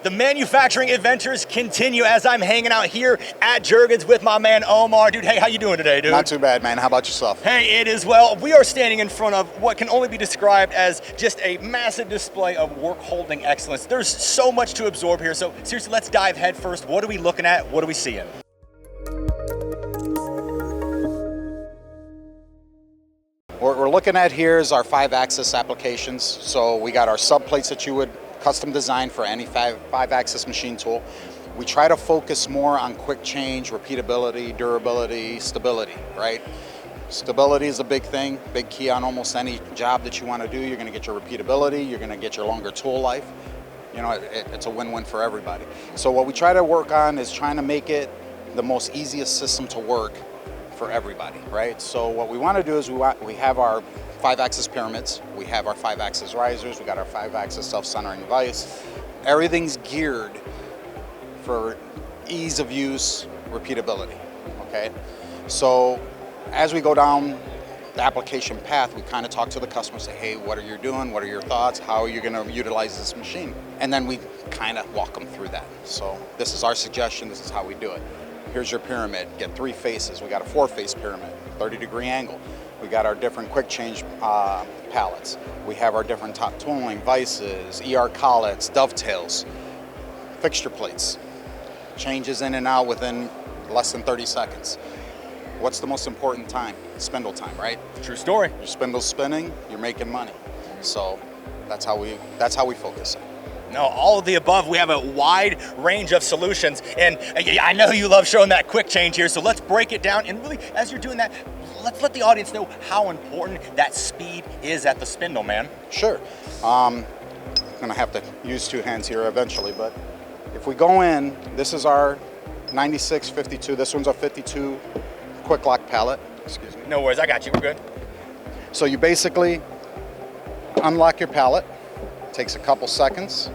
The manufacturing adventures continue as I'm hanging out here at Jergens with my man Omar. Dude, hey, how you doing today, dude? Not too bad, man. How about yourself? Hey, it is well. We are standing in front of what can only be described as just a massive display of work holding excellence. There's so much to absorb here, so seriously, let's dive head first. What are we looking at? What are we seeing? What we're looking at here is our 5-axis applications. So we got our subplates that you would custom design for any 5-axis machine tool. We try to focus more on quick change, repeatability, durability, stability, right? Stability is a big thing, big key on almost any job that you want to do. You're going to get your repeatability, you're going to get your longer tool life. You know, it's a win-win for everybody. So what we try to work on is trying to make it the most easiest system to work for everybody, right? So what we want to do is we have our 5-axis pyramids, we have our 5-axis risers, we got our 5-axis self-centering vise. Everything's geared for ease of use, repeatability, okay? So as we go down the application path, we kind of talk to the customer, say, hey, what are you doing? What are your thoughts? How are you going to utilize this machine? And then we kind of walk them through that. So this is our suggestion, this is how we do it. Here's your pyramid, get 3 faces. We got a 4-face pyramid, 30-degree angle. We got our different quick change pallets. We have our different top tooling, vices, ER collets, dovetails, fixture plates. Changes in and out within less than 30 seconds. What's the most important time? Spindle time, right? True story. Your spindle's spinning, you're making money. So that's how we focus it. No, all of the above. We have a wide range of solutions, and I know you love showing that quick change here, so let's break it down, and really, as you're doing that, let's let the audience know how important that speed is at the spindle, man. Sure. I'm gonna have to use 2 hands here eventually, but if we go in, this is our 9652, this one's a 52 quick lock pallet. Excuse me. No worries, I got you, we're good. So you basically unlock your pallet, takes a couple seconds,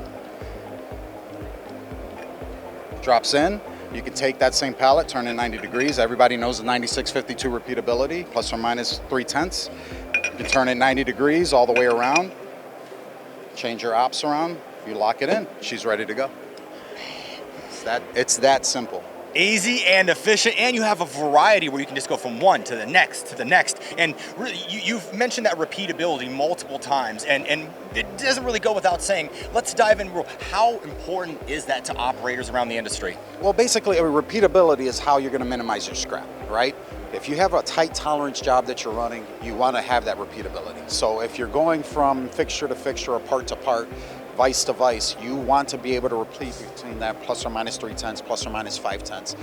drops in. You can take that same pallet, turn it 90 degrees. Everybody knows the 9652 repeatability, plus or minus 3/10. You can turn it 90 degrees all the way around, change your ops around, you lock it in, she's ready to go. It's that simple. Easy and efficient, and you have a variety where you can just go from one to the next, and really, you've mentioned that repeatability multiple times, and it doesn't really go without saying. Let's dive in. How important is that to operators around the industry? Well, basically, repeatability is how you're going to minimize your scrap, right? If you have a tight tolerance job that you're running, you want to have that repeatability. So if you're going from fixture to fixture or part to part, vice to vice, you want to be able to repeat between that plus or minus 3/10, plus or minus 5/10.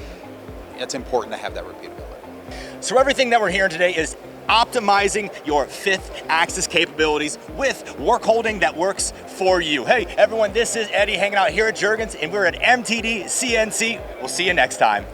It's important to have that repeatability. So everything that we're hearing today is optimizing your 5th axis capabilities with work holding that works for you. Hey everyone, this is Eddie hanging out here at Jergens, and we're at MTDCNC. We'll see you next time.